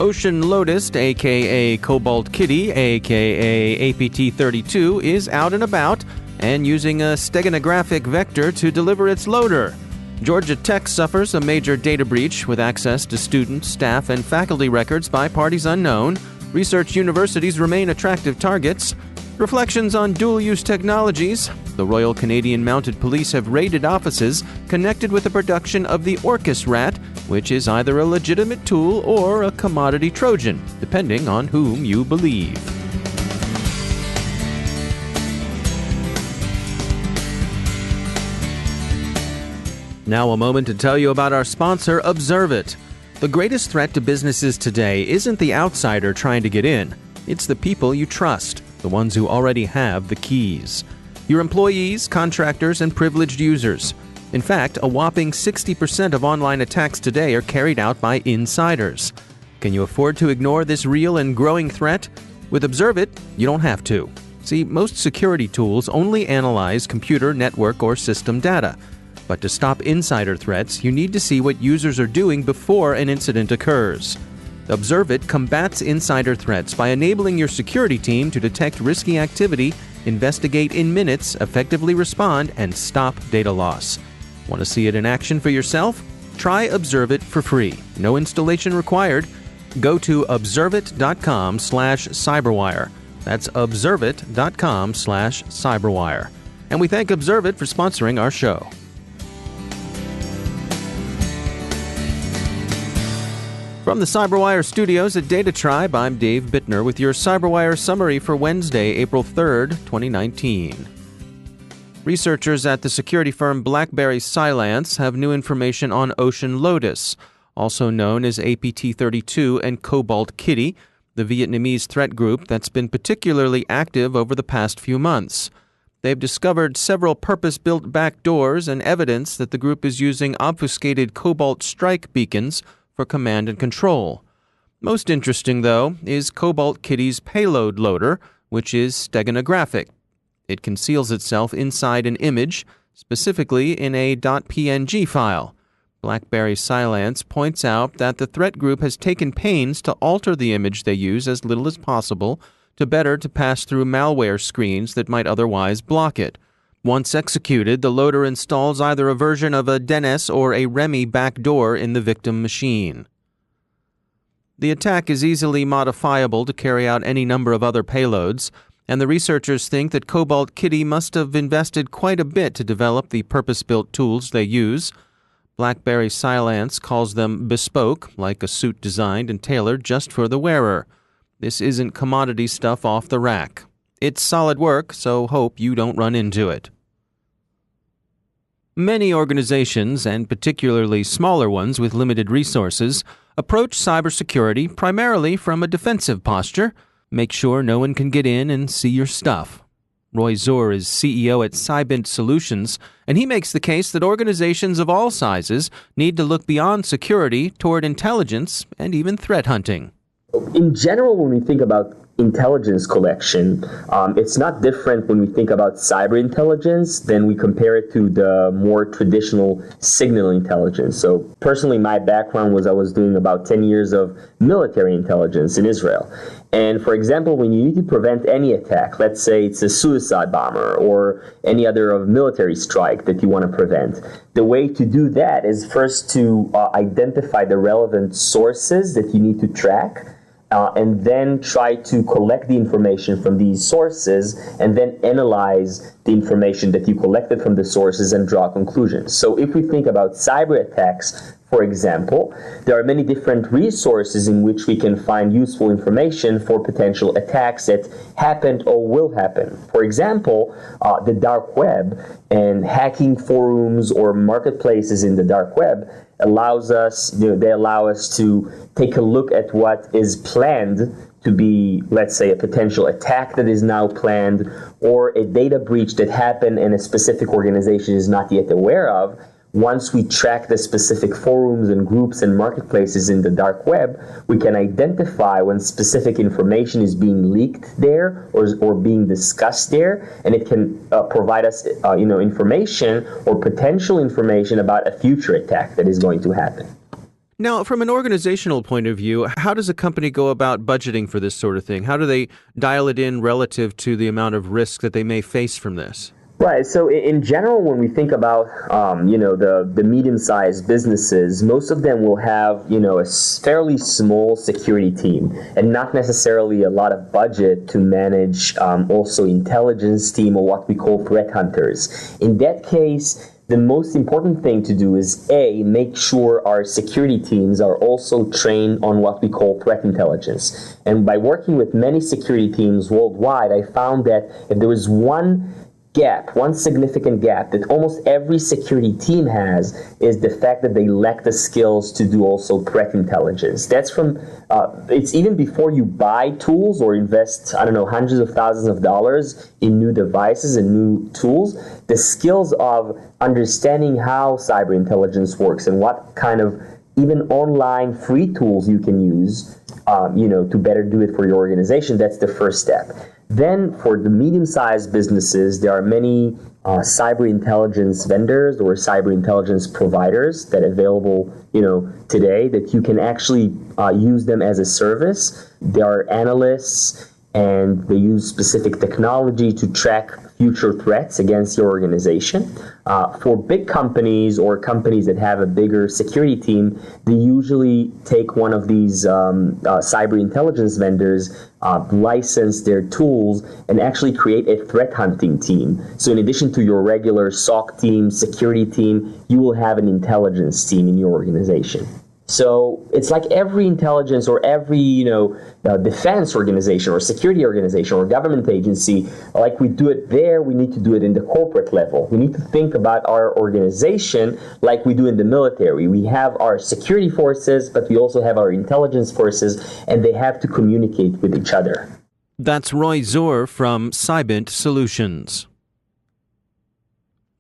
OceanLotus, a.k.a. Cobalt Kitty, a.k.a. APT-32, is out and about and using a steganographic vector to deliver its loader. Georgia Tech suffers a major data breach with access to student, staff, and faculty records by parties unknown. Research universities remain attractive targets. Reflections on dual-use technologies. The Royal Canadian Mounted Police have raided offices connected with the production of the Orcus RAT, which is either a legitimate tool or a commodity Trojan, depending on whom you believe. Now a moment to tell you about our sponsor, Observit. The greatest threat to businesses today isn't the outsider trying to get in. It's the people you trust, the ones who already have the keys. Your employees, contractors, and privileged users. In fact, a whopping 60% of online attacks today are carried out by insiders. Can you afford to ignore this real and growing threat? With Observit, you don't have to. See, most security tools only analyze computer, network, or system data. But to stop insider threats, you need to see what users are doing before an incident occurs. Observit combats insider threats by enabling your security team to detect risky activity, investigate in minutes, effectively respond, and stop data loss. Want to see it in action for yourself? Try Observit for free. No installation required. Go to observit.com/cyberwire. That's observit.com/cyberwire. And we thank Observit for sponsoring our show. From the CyberWire studios at Data Tribe, I'm Dave Bittner with your CyberWire summary for Wednesday, April 3rd, 2019. Researchers at the security firm BlackBerry Cylance have new information on OceanLotus, also known as APT-32 and Cobalt Kitty, the Vietnamese threat group that's been particularly active over the past few months. They've discovered several purpose-built backdoors and evidence that the group is using obfuscated Cobalt strike beacons for command and control. Most interesting, though, is Cobalt Kitty's payload loader, which is steganographic. It conceals itself inside an image, specifically in a .png file. BlackBerry Cylance points out that the threat group has taken pains to alter the image they use as little as possible to pass through malware screens that might otherwise block it. Once executed, the loader installs either a version of a DNS or a REMI backdoor in the victim machine. The attack is easily modifiable to carry out any number of other payloads, and the researchers think that Cobalt Kitty must have invested quite a bit to develop the purpose-built tools they use. BlackBerry Cylance calls them bespoke, like a suit designed and tailored just for the wearer. This isn't commodity stuff off the rack. It's solid work, so hope you don't run into it. Many organizations, and particularly smaller ones with limited resources, approach cybersecurity primarily from a defensive posture. Make sure no one can get in and see your stuff. Roy Zur is CEO at Cybint Solutions, and he makes the case that organizations of all sizes need to look beyond security toward intelligence and even threat hunting. In general, when we think about intelligence collection, it's not different when we think about cyber intelligence than we compare it to the more traditional signal intelligence. So personally, my background was I was doing about 10 years of military intelligence in Israel. And for example, when you need to prevent any attack, let's say it's a suicide bomber or any other of military strike that you want to prevent, the way to do that is first to identify the relevant sources that you need to track, and then try to collect the information from these sources and then analyze the information that you collected from the sources and draw conclusions. So if we think about cyber attacks, for example, there are many different resources in which we can find useful information for potential attacks that happened or will happen. For example, the dark web and hacking forums or marketplaces in the dark web allows us, they allow us to take a look at what is planned to be, let's say, a potential attack that is now planned or a data breach that happened and a specific organization is not yet aware of. Once we track the specific forums and groups and marketplaces in the dark web, we can identify when specific information is being leaked there or being discussed there, and it can provide us information or potential information about a future attack that is going to happen. Now, from an organizational point of view, how does a company go about budgeting for this sort of thing? How do they dial it in relative to the amount of risk that they may face from this? Right. So in general, when we think about, the medium-sized businesses, most of them will have, a fairly small security team and not necessarily a lot of budget to manage also intelligence team or what we call threat hunters. In that case, the most important thing to do is make sure our security teams are also trained on what we call threat intelligence. And by working with many security teams worldwide, I found that if there was one significant gap that almost every security team has is the fact that they lack the skills to do also threat intelligence. That's it's even before you buy tools or invest, hundreds of thousands of dollars in new devices and new tools, the skills of understanding how cyber intelligence works and what kind of even online free tools you can use, to better do it for your organization, that's the first step. Then for the medium-sized businesses, there are many cyber intelligence vendors or cyber intelligence providers that are available, today that you can actually use them as a service. There are analysts, and they use specific technology to track future threats against your organization. For big companies or companies that have a bigger security team, they usually take one of these cyber intelligence vendors, license their tools, and actually create a threat hunting team. So in addition to your regular SOC team, security team, you will have an intelligence team in your organization. So it's like every intelligence or every, defense organization or security organization or government agency, like we do it there, we need to do it in the corporate level. We need to think about our organization like we do in the military. We have our security forces, but we also have our intelligence forces, and they have to communicate with each other. That's Roy Zur from Cybint Solutions.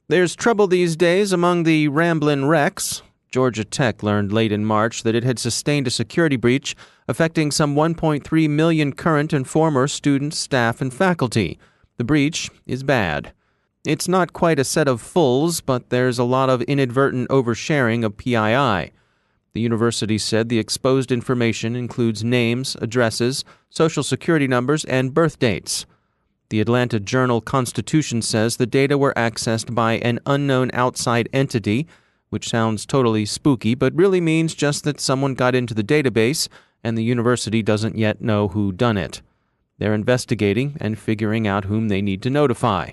There's trouble these days among the ramblin' wrecks. Georgia Tech learned late in March that it had sustained a security breach affecting some 1.3 million current and former students, staff, and faculty. The breach is bad. It's not quite a set of fulls, but there's a lot of inadvertent oversharing of PII. The university said the exposed information includes names, addresses, social security numbers, and birth dates. The Atlanta Journal-Constitution says the data were accessed by an unknown outside entity, which sounds totally spooky, but really means just that someone got into the database and the university doesn't yet know who done it. They're investigating and figuring out whom they need to notify.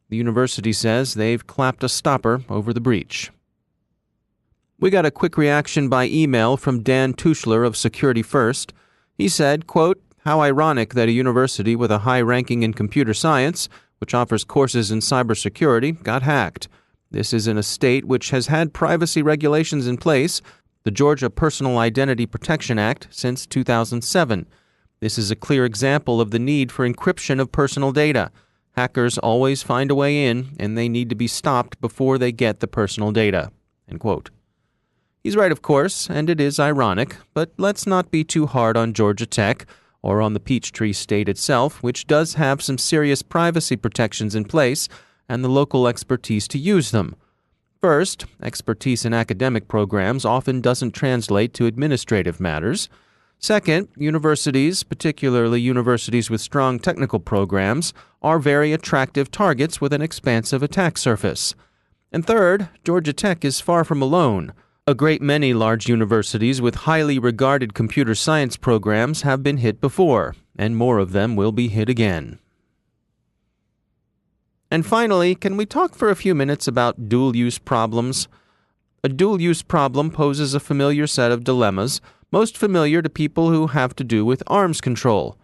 The university says they've clapped a stopper over the breach. We got a quick reaction by email from Dan Tuschler of Security First. He said, quote, "How ironic that a university with a high ranking in computer science, which offers courses in cybersecurity, got hacked. This is in a state which has had privacy regulations in place, the Georgia Personal Identity Protection Act, since 2007. This is a clear example of the need for encryption of personal data. Hackers always find a way in, and they need to be stopped before they get the personal data." End quote. He's right, of course, and it is ironic, but let's not be too hard on Georgia Tech or on the Peachtree State itself, which does have some serious privacy protections in place and the local expertise to use them. First, expertise in academic programs often doesn't translate to administrative matters. Second, universities, particularly universities with strong technical programs, are very attractive targets with an expansive attack surface. And third, Georgia Tech is far from alone. A great many large universities with highly regarded computer science programs have been hit before, and more of them will be hit again. And finally, can we talk for a few minutes about dual-use problems? A dual-use problem poses a familiar set of dilemmas, most familiar to people who have to do with arms control.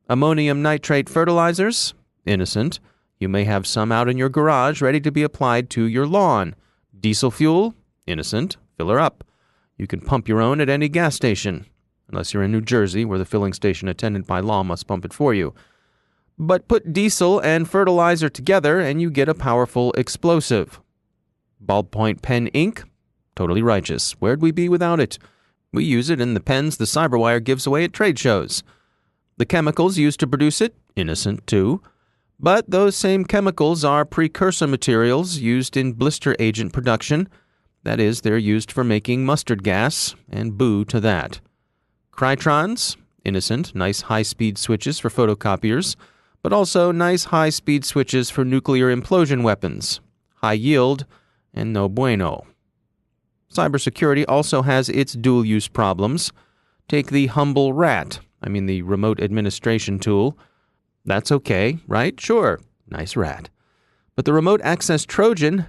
Ammonium nitrate fertilizers? Innocent. You may have some out in your garage ready to be applied to your lawn. Diesel fuel? Innocent. Fill her up. You can pump your own at any gas station, unless you're in New Jersey, where the filling station attendant by law must pump it for you. But put diesel and fertilizer together and you get a powerful explosive. Ballpoint pen ink? Totally righteous. Where'd we be without it? We use it in the pens the CyberWire gives away at trade shows. The chemicals used to produce it? Innocent, too. But those same chemicals are precursor materials used in blister agent production. That is, they're used for making mustard gas, and boo to that. Krytrons, innocent, nice high-speed switches for photocopiers, but also nice high-speed switches for nuclear implosion weapons. High yield, and no bueno. Cybersecurity also has its dual-use problems. Take the humble RAT, the remote administration tool. That's okay, right? Sure, nice rat. But the remote access Trojan,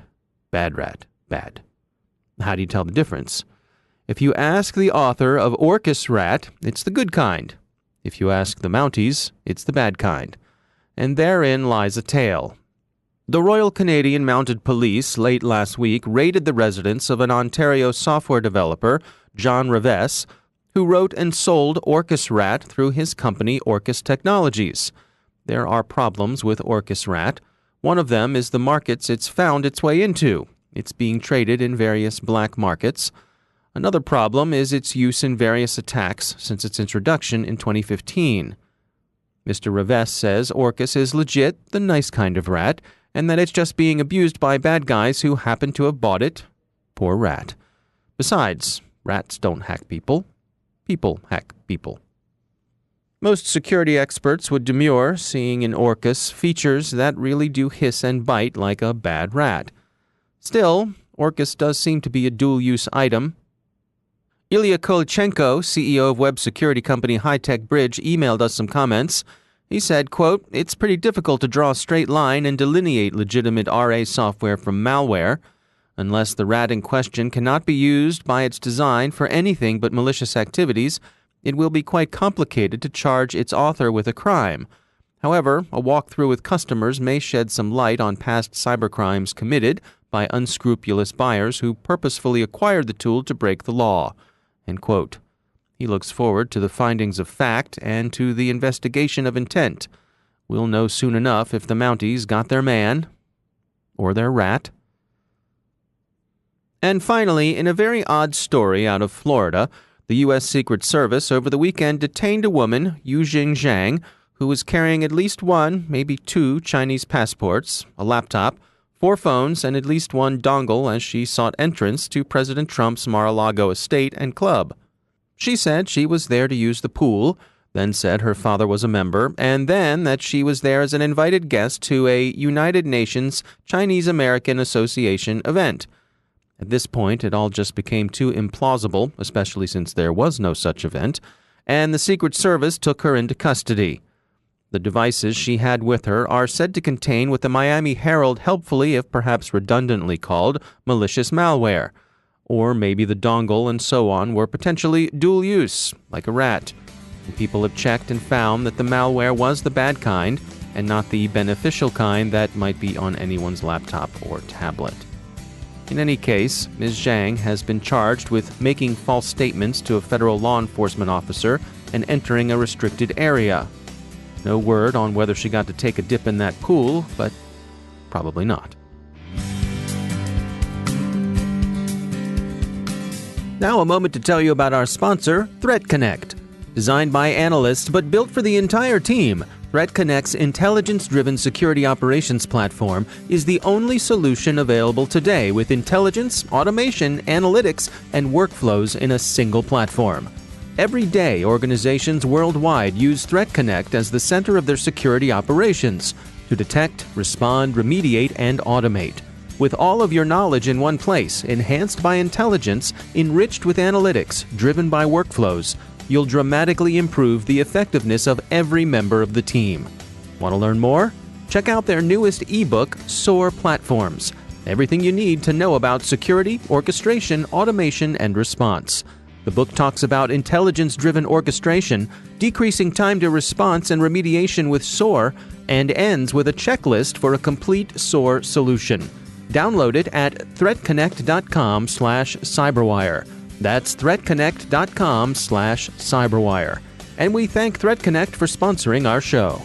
bad rat, bad. How do you tell the difference? If you ask the author of Orcus RAT, it's the good kind. If you ask the Mounties, it's the bad kind. And therein lies a tale. The Royal Canadian Mounted Police late last week raided the residence of an Ontario software developer, John Revesz, who wrote and sold Orcus RAT through his company Orcus Technologies. There are problems with Orcus RAT. One of them is the markets it's found its way into. It's being traded in various black markets. Another problem is its use in various attacks since its introduction in 2015. Mr. Revesz says Orcus is legit, the nice kind of rat, and that it's just being abused by bad guys who happen to have bought it. Poor rat. Besides, rats don't hack people. People hack people. Most security experts would demur, seeing in Orcus features that really do hiss and bite like a bad rat. Still, Orcus does seem to be a dual-use item. Ilya Kolichenko, CEO of web security company High Tech Bridge, emailed us some comments. He said, quote, "It's pretty difficult to draw a straight line and delineate legitimate RA software from malware. Unless the RAT in question cannot be used by its design for anything but malicious activities, it will be quite complicated to charge its author with a crime. However, a walkthrough with customers may shed some light on past cybercrimes committed by unscrupulous buyers who purposefully acquired the tool to break the law." End quote. He looks forward to the findings of fact and to the investigation of intent. We'll know soon enough if the Mounties got their man or their rat. And finally, in a very odd story out of Florida, the U.S. Secret Service over the weekend detained a woman, Yujing Zhang, who was carrying at least one, maybe two Chinese passports, a laptop, 4 phones, and at least one dongle as she sought entrance to President Trump's Mar-a-Lago estate and club. She said she was there to use the pool, then said her father was a member, and then that she was there as an invited guest to a United Nations Chinese American Association event. At this point, it all just became too implausible, especially since there was no such event, and the Secret Service took her into custody. The devices she had with her are said to contain what the Miami Herald helpfully, if perhaps redundantly called, malicious malware. Or maybe the dongle and so on were potentially dual use, like a rat. And people have checked and found that the malware was the bad kind, and not the beneficial kind that might be on anyone's laptop or tablet. In any case, Ms. Zhang has been charged with making false statements to a federal law enforcement officer and entering a restricted area. No word on whether she got to take a dip in that pool, but probably not. Now a moment to tell you about our sponsor, ThreatConnect. Designed by analysts but built for the entire team, ThreatConnect's intelligence-driven security operations platform is the only solution available today with intelligence, automation, analytics, and workflows in a single platform. Every day, organizations worldwide use ThreatConnect as the center of their security operations to detect, respond, remediate, and automate. With all of your knowledge in one place, enhanced by intelligence, enriched with analytics, driven by workflows, you'll dramatically improve the effectiveness of every member of the team. Want to learn more? Check out their newest ebook, SOAR Platforms. Everything you need to know about security, orchestration, automation, and response. The book talks about intelligence-driven orchestration, decreasing time to response and remediation with SOAR, and ends with a checklist for a complete SOAR solution. Download it at threatconnect.com/cyberwire. That's threatconnect.com/cyberwire. And we thank ThreatConnect for sponsoring our show.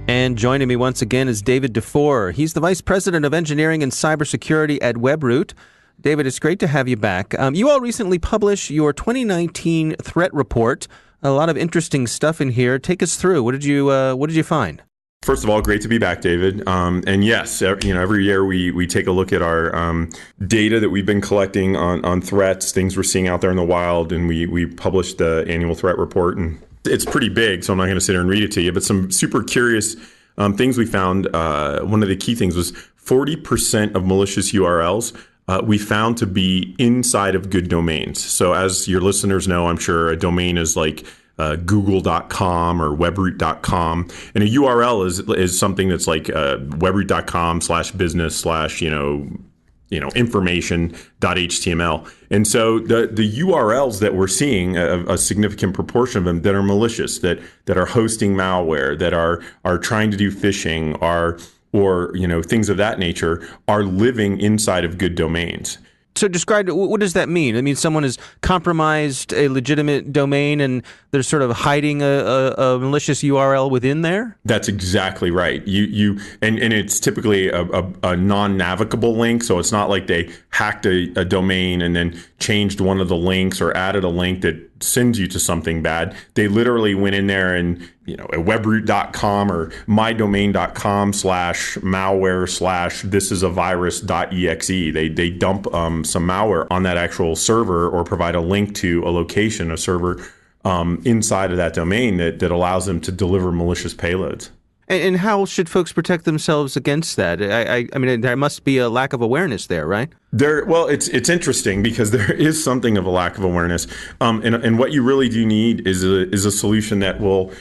And joining me once again is David Dufour. He's the Vice President of Engineering and Cybersecurity at Webroot. David, it's great to have you back. You all recently published your 2019 threat report A lot of interesting stuff in here. Take us through. What did you find? First of all, great to be back, David. And yes, every year we take a look at our data that we've been collecting on threats, things we're seeing out there in the wild, and we publish the annual threat report. And it's pretty big, so I'm not going to sit here and read it to you. But some super curious things we found. One of the key things was 40% of malicious URLs we found to be inside of good domains. So as your listeners know, I'm sure a domain is like google.com or webroot.com, and a URL is something that's like webroot.com/business/ information.html. And so the URLs that we're seeing, a significant proportion of them that are malicious, that are hosting malware, that are trying to do phishing, or things of that nature, are living inside of good domains. So describe, what does that mean? I mean, someone has compromised a legitimate domain and they're sort of hiding a malicious URL within there? That's exactly right. And it's typically a non-navigable link. So it's not like they hacked a domain and then changed one of the links or added a link that sends you to something bad. They literally went in there and, at webroot.com or mydomain.com/malware/thisisavirus.exe. They dump some malware on that actual server or provide a link to a location, a server inside of that domain that allows them to deliver malicious payloads. And how should folks protect themselves against that? I mean, there must be a lack of awareness there, right? Well, it's interesting because there is something of a lack of awareness, and what you really do need is a solution that will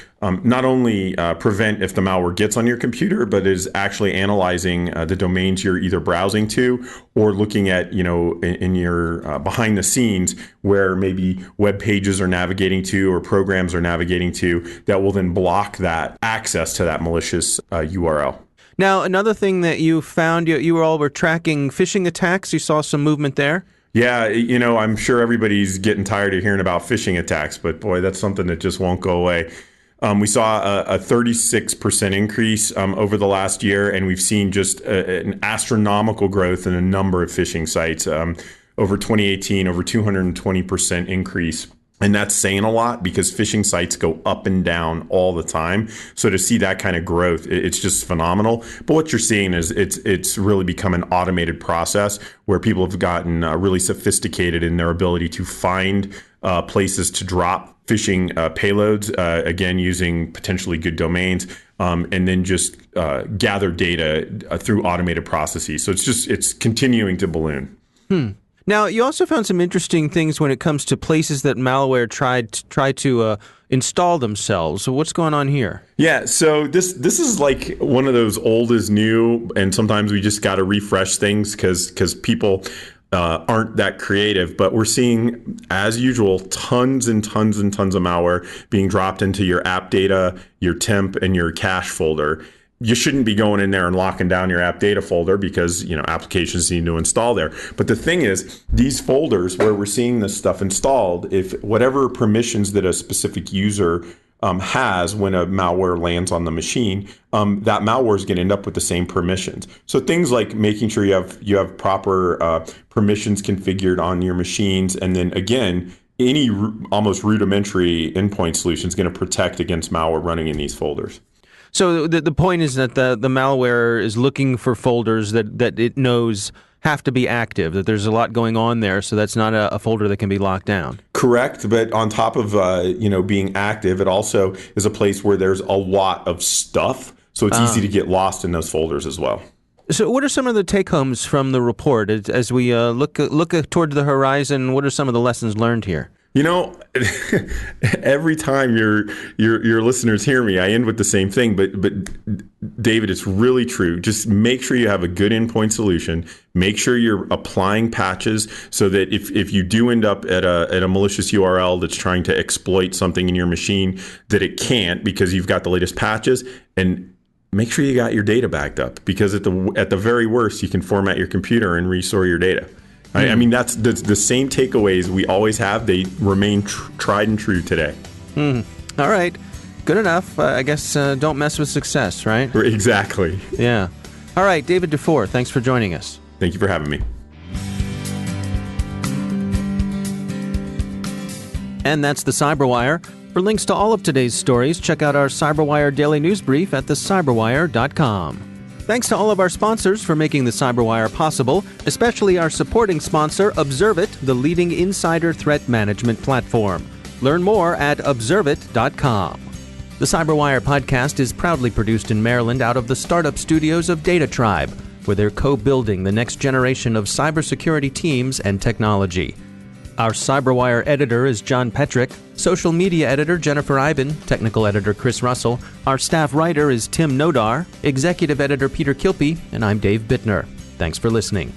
not only prevent if the malware gets on your computer, but is actually analyzing the domains you're either browsing to or looking at, in your behind the scenes where maybe web pages are navigating to or programs are navigating to that will then block that access to that malicious URL. Now, another thing that you found, you all were tracking phishing attacks. You saw some movement there? Yeah, I'm sure everybody's getting tired of hearing about phishing attacks, but boy, that's something that just won't go away. We saw a 36% increase over the last year, and we've seen just an astronomical growth in a number of phishing sites. Over 2018, over 220% increase. And that's saying a lot because phishing sites go up and down all the time. So to see that kind of growth, it's just phenomenal. But what you're seeing is it's really become an automated process where people have gotten really sophisticated in their ability to find places to drop phishing payloads, again, using potentially good domains, and then just gather data through automated processes. So it's continuing to balloon. Now, you also found some interesting things when it comes to places that malware try to install themselves. So what's going on here? Yeah, so this is like one of those old is new, and sometimes we just got to refresh things because people aren't that creative. But we're seeing, as usual, tons and tons and tons of malware being dropped into your app data, your temp, and your cache folder. You shouldn't be going in there and locking down your app data folder because, applications need to install there. But the thing is, these folders where we're seeing this stuff installed, if whatever permissions that a specific user has when a malware lands on the machine, that malware is going to end up with the same permissions. So things like making sure you have proper permissions configured on your machines, and then again, any almost rudimentary endpoint solution is going to protect against malware running in these folders. So the point is that the malware is looking for folders that it knows have to be active, that there's a lot going on there, so that's not a folder that can be locked down. Correct, but on top of being active, it also is a place where there's a lot of stuff, so it's easy to get lost in those folders as well. So what are some of the take-homes from the report? As we look toward the horizon, what are some of the lessons learned here? Every time your listeners hear me, I end with the same thing. But David, it's really true. Just make sure you have a good endpoint solution. Make sure you're applying patches so that if you do end up at a malicious URL that's trying to exploit something in your machine, that it can't because you've got the latest patches. And make sure you got your data backed up because at the very worst, you can format your computer and restore your data. I mean, that's the same takeaways we always have. They remain tried and true today. All right. Good enough. I guess don't mess with success, right? Exactly. Yeah. All right. David Dufour, thanks for joining us. Thank you for having me. And that's the CyberWire. For links to all of today's stories, check out our CyberWire daily news brief at thecyberwire.com. Thanks to all of our sponsors for making the CyberWire possible, especially our supporting sponsor, Observit, the leading insider threat management platform. Learn more at observit.com. The CyberWire podcast is proudly produced in Maryland out of the startup studios of Data Tribe, where they're co-building the next generation of cybersecurity teams and technology. Our CyberWire editor is John Petrick, social media editor Jennifer Iben, technical editor Chris Russell, our staff writer is Tim Nodar, executive editor Peter Kilpie, and I'm Dave Bittner. Thanks for listening.